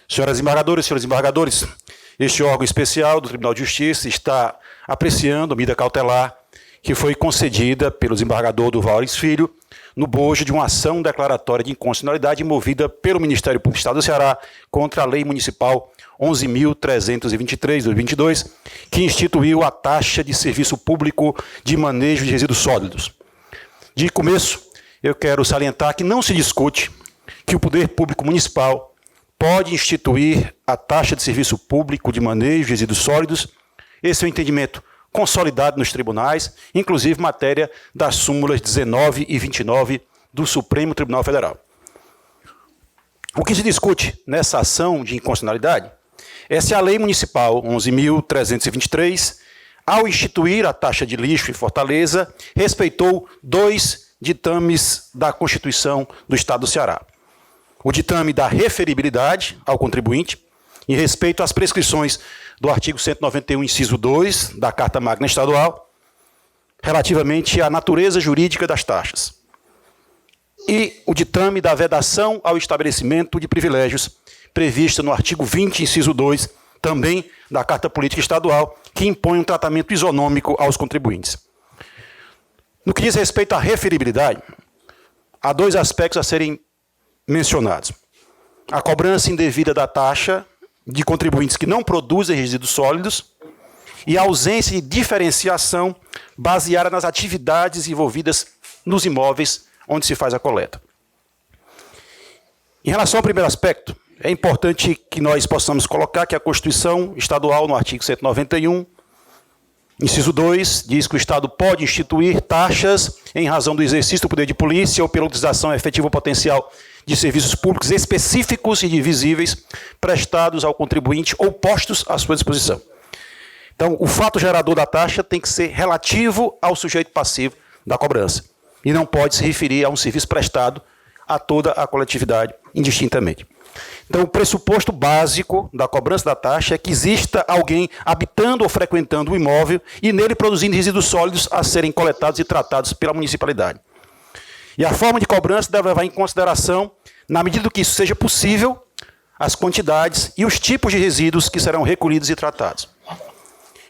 Senhoras embargadoras, senhores embargadores, este órgão especial do Tribunal de Justiça está apreciando a medida cautelar que foi concedida pelo desembargador Durval Aires Filho no bojo de uma ação declaratória de inconstitucionalidade movida pelo Ministério Público do Estado do Ceará contra a Lei Municipal 11.323, de 2022, que instituiu a taxa de serviço público de manejo de resíduos sólidos. De começo, eu quero salientar que não se discute que o poder público municipal pode instituir a taxa de serviço público de manejo de resíduos sólidos. Esse é o entendimento consolidado nos tribunais, inclusive matéria das súmulas 19 e 29 do Supremo Tribunal Federal. O que se discute nessa ação de inconstitucionalidade é se a Lei Municipal 11.323, ao instituir a taxa de lixo em Fortaleza, respeitou dois ditames da Constituição do Estado do Ceará. O ditame da referibilidade ao contribuinte, em respeito às prescrições do artigo 191, inciso 2, da Carta Magna Estadual, relativamente à natureza jurídica das taxas. E o ditame da vedação ao estabelecimento de privilégios, prevista no artigo 20, inciso 2, também da Carta Política Estadual, que impõe um tratamento isonômico aos contribuintes. No que diz respeito à referibilidade, há dois aspectos a serem mencionados. A cobrança indevida da taxa de contribuintes que não produzem resíduos sólidos e a ausência de diferenciação baseada nas atividades envolvidas nos imóveis onde se faz a coleta. Em relação ao primeiro aspecto, é importante que nós possamos colocar que a Constituição Estadual, no artigo 191, inciso 2, diz que o Estado pode instituir taxas em razão do exercício do poder de polícia ou pela utilização efetiva ou potencial de serviços públicos específicos e divisíveis prestados ao contribuinte ou postos à sua disposição. Então, o fato gerador da taxa tem que ser relativo ao sujeito passivo da cobrança e não pode se referir a um serviço prestado a toda a coletividade indistintamente. Então, o pressuposto básico da cobrança da taxa é que exista alguém habitando ou frequentando o imóvel e nele produzindo resíduos sólidos a serem coletados e tratados pela municipalidade. E a forma de cobrança deve levar em consideração, na medida do que isso seja possível, as quantidades e os tipos de resíduos que serão recolhidos e tratados.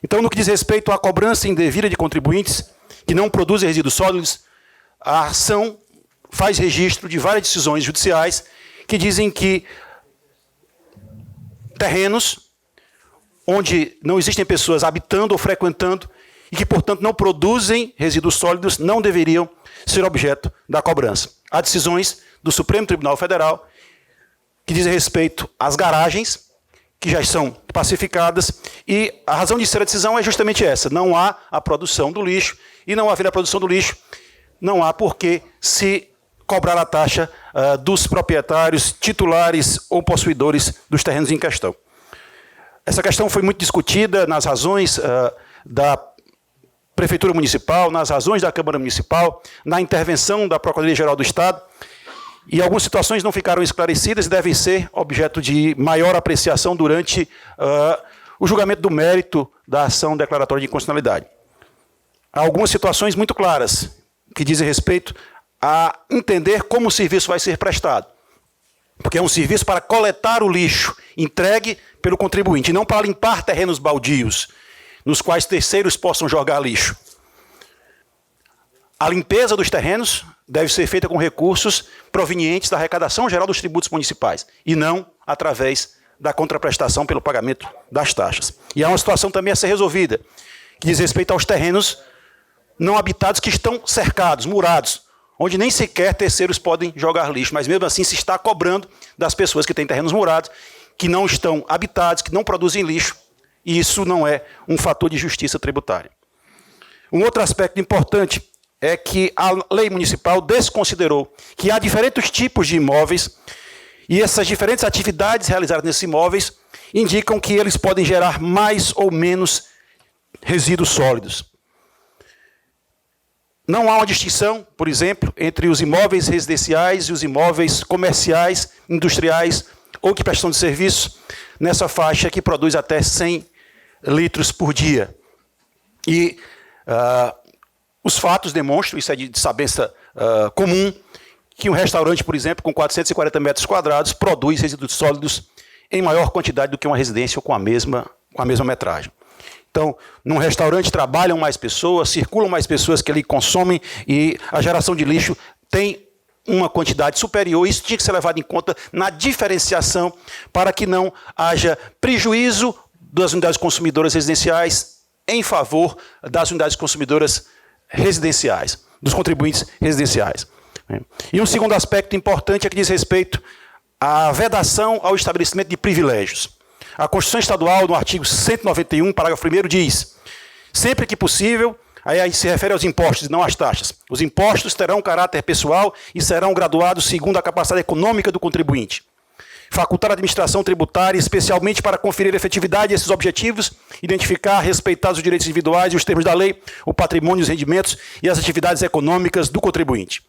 Então, no que diz respeito à cobrança indevida de contribuintes que não produzem resíduos sólidos, a ação faz registro de várias decisões judiciais que dizem que terrenos onde não existem pessoas habitando ou frequentando e que, portanto, não produzem resíduos sólidos não deveriam ser objeto da cobrança. Há decisões do Supremo Tribunal Federal que dizem respeito às garagens, que já são pacificadas, e a razão de ser a decisão é justamente essa: não há a produção do lixo, e não havendo a produção do lixo, não há por que se cobrar a taxa dos proprietários, titulares ou possuidores dos terrenos em questão. Essa questão foi muito discutida nas razões da Prefeitura Municipal, nas razões da Câmara Municipal, na intervenção da Procuradoria-Geral do Estado, e algumas situações não ficaram esclarecidas e devem ser objeto de maior apreciação durante o julgamento do mérito da ação declaratória de inconstitucionalidade. Há algumas situações muito claras que dizem respeito a entender como o serviço vai ser prestado. Porque é um serviço para coletar o lixo entregue pelo contribuinte, e não para limpar terrenos baldios, nos quais terceiros possam jogar lixo. A limpeza dos terrenos deve ser feita com recursos provenientes da arrecadação geral dos tributos municipais, e não através da contraprestação pelo pagamento das taxas. E há uma situação também a ser resolvida, que diz respeito aos terrenos não habitados que estão cercados, murados, onde nem sequer terceiros podem jogar lixo, mas mesmo assim se está cobrando das pessoas que têm terrenos murados, que não estão habitados, que não produzem lixo, e isso não é um fator de justiça tributária. Um outro aspecto importante é que a lei municipal desconsiderou que há diferentes tipos de imóveis, e essas diferentes atividades realizadas nesses imóveis indicam que eles podem gerar mais ou menos resíduos sólidos. Não há uma distinção, por exemplo, entre os imóveis residenciais e os imóveis comerciais, industriais ou que prestam de serviço nessa faixa que produz até 100 litros por dia. E os fatos demonstram, isso é de sabença comum, que um restaurante, por exemplo, com 440 metros quadrados, produz resíduos sólidos em maior quantidade do que uma residência com a mesma metragem. Então, num restaurante trabalham mais pessoas, circulam mais pessoas que ali consomem e a geração de lixo tem uma quantidade superior. Isso tinha que ser levado em conta na diferenciação para que não haja prejuízo das unidades consumidoras residenciais em favor das unidades consumidoras residenciais, dos contribuintes residenciais. E um segundo aspecto importante é que diz respeito à vedação ao estabelecimento de privilégios. A Constituição Estadual, no artigo 191, parágrafo 1º, diz: sempre que possível, aí se refere aos impostos e não às taxas, os impostos terão caráter pessoal e serão graduados segundo a capacidade econômica do contribuinte. Facultar a administração tributária, especialmente para conferir efetividade a esses objetivos, identificar, respeitar os direitos individuais e os termos da lei, o patrimônio, os rendimentos e as atividades econômicas do contribuinte.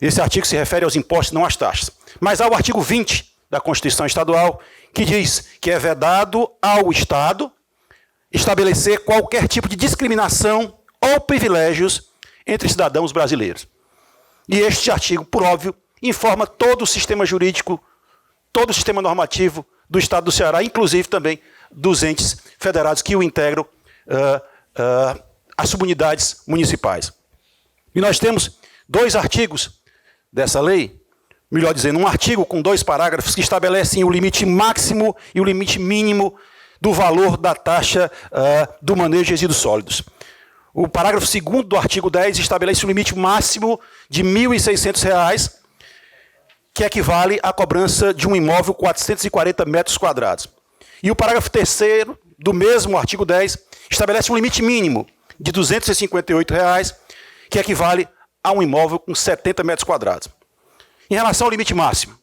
Esse artigo se refere aos impostos, não às taxas. Mas há o artigo 20 da Constituição Estadual, que diz que é vedado ao Estado estabelecer qualquer tipo de discriminação ou privilégios entre cidadãos brasileiros. E este artigo, por óbvio, informa todo o sistema jurídico, todo o sistema normativo do Estado do Ceará, inclusive também dos entes federados que o integram, as subunidades municipais. E nós temos 2 artigos dessa lei, melhor dizendo, um artigo com 2 parágrafos que estabelecem o limite máximo e o limite mínimo do valor da taxa do manejo de resíduos sólidos. O parágrafo 2º do artigo 10 estabelece o limite máximo de R$ 1.600, que equivale à cobrança de um imóvel 440 metros quadrados. E o parágrafo 3º do mesmo artigo 10 estabelece um limite mínimo de R$ 258, que equivale a um imóvel com 70 metros quadrados. Em relação ao limite máximo,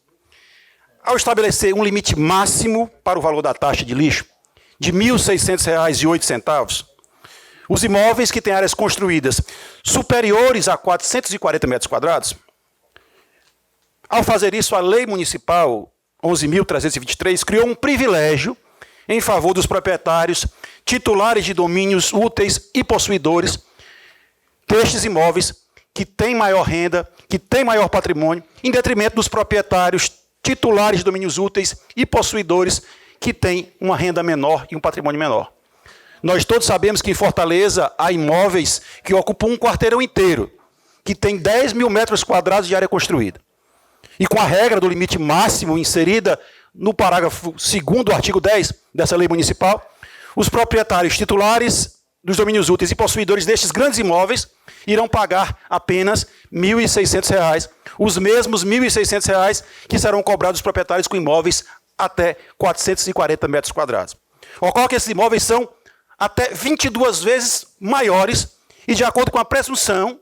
ao estabelecer um limite máximo para o valor da taxa de lixo de R$ 1.600,08, os imóveis que têm áreas construídas superiores a 440 metros quadrados, ao fazer isso, a Lei Municipal 11.323 criou um privilégio em favor dos proprietários, titulares de domínios úteis e possuidores destes imóveis que têm maior renda, que têm maior patrimônio, em detrimento dos proprietários, titulares de domínios úteis e possuidores que têm uma renda menor e um patrimônio menor. Nós todos sabemos que em Fortaleza há imóveis que ocupam um quarteirão inteiro, que tem 10 mil metros quadrados de área construída. E com a regra do limite máximo inserida no parágrafo 2º do artigo 10 dessa lei municipal, os proprietários titulares dos domínios úteis e possuidores destes grandes imóveis irão pagar apenas R$ 1.600, os mesmos R$ 1.600 que serão cobrados dos proprietários com imóveis até 440 metros quadrados. Ocorre que esses imóveis são até 22 vezes maiores e, de acordo com a presunção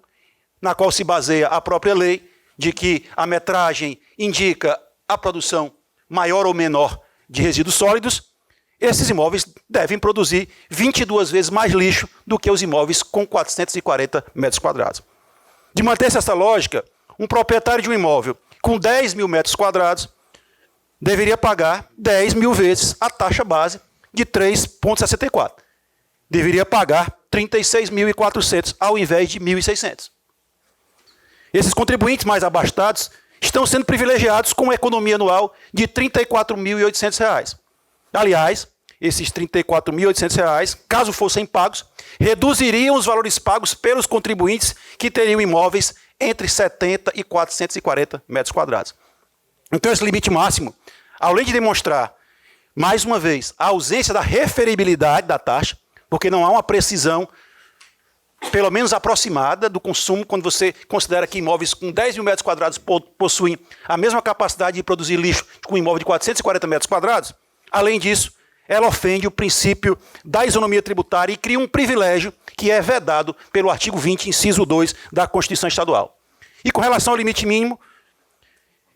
na qual se baseia a própria lei, de que a metragem indica a produção maior ou menor de resíduos sólidos, esses imóveis devem produzir 22 vezes mais lixo do que os imóveis com 440 metros quadrados. De manter-se essa lógica, um proprietário de um imóvel com 10 mil metros quadrados deveria pagar 10 mil vezes a taxa base de 3,64. Deveria pagar 36.400 ao invés de 1.600. Esses contribuintes mais abastados estão sendo privilegiados com uma economia anual de R$ 34.800. Aliás, esses R$ 34.800, caso fossem pagos, reduziriam os valores pagos pelos contribuintes que teriam imóveis entre 70 e 440 metros quadrados. Então, esse limite máximo, além de demonstrar, mais uma vez, a ausência da referibilidade da taxa, porque não há uma precisão, pelo menos aproximada, do consumo, quando você considera que imóveis com 10 mil metros quadrados possuem a mesma capacidade de produzir lixo com um imóvel de 440 metros quadrados. Além disso, ela ofende o princípio da isonomia tributária e cria um privilégio que é vedado pelo artigo 20, inciso 2 da Constituição Estadual. E com relação ao limite mínimo,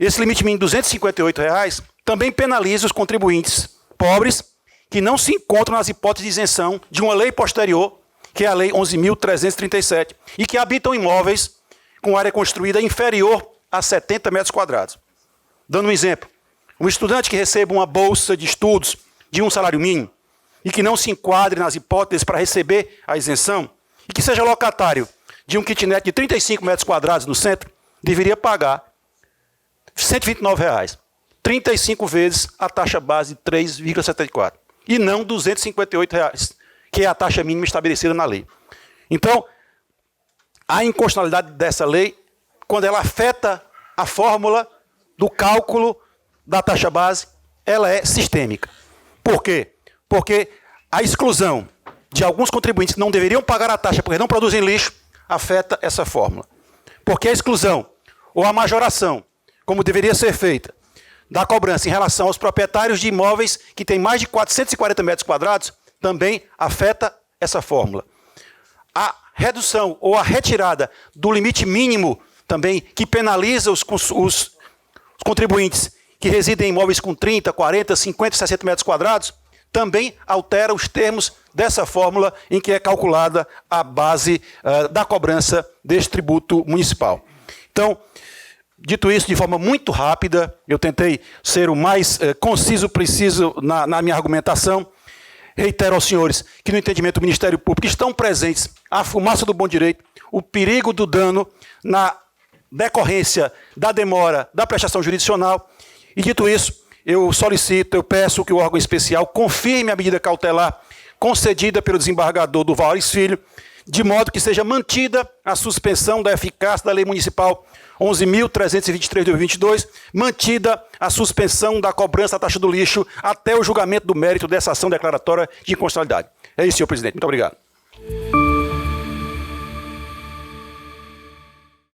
esse limite mínimo de R$ 258 também penaliza os contribuintes pobres que não se encontram nas hipóteses de isenção de uma lei posterior, que é a Lei 11.337, e que habitam imóveis com área construída inferior a 70 metros quadrados. Dando um exemplo, um estudante que receba uma bolsa de estudos de um salário mínimo e que não se enquadre nas hipóteses para receber a isenção e que seja locatário de um kitnet de 35 metros quadrados no centro, deveria pagar R$ 129 35 vezes a taxa base de 3,74 e não R$ 258, que é a taxa mínima estabelecida na lei. Então, a inconstitucionalidade dessa lei, quando ela afeta a fórmula do cálculo da taxa base, ela é sistêmica. Por quê? Porque a exclusão de alguns contribuintes que não deveriam pagar a taxa porque não produzem lixo afeta essa fórmula. Porque a exclusão ou a majoração, como deveria ser feita, da cobrança em relação aos proprietários de imóveis que têm mais de 440 metros quadrados, também afeta essa fórmula. A redução ou a retirada do limite mínimo também, que penaliza os contribuintes que residem em imóveis com 30, 40, 50, 60 metros quadrados, também altera os termos dessa fórmula em que é calculada a base da cobrança deste tributo municipal. Então, dito isso de forma muito rápida, eu tentei ser o mais conciso, preciso na minha argumentação. Reitero aos senhores que no entendimento do Ministério Público estão presentes a fumaça do bom direito, o perigo do dano na decorrência da demora da prestação jurisdicional. E dito isso, eu solicito, eu peço que o órgão especial confirme a medida cautelar concedida pelo desembargador Durval Aures Filho, de modo que seja mantida a suspensão da eficácia da Lei Municipal 11.323 de 2022, mantida a suspensão da cobrança da taxa do lixo até o julgamento do mérito dessa ação declaratória de inconstitucionalidade. É isso, senhor presidente. Muito obrigado.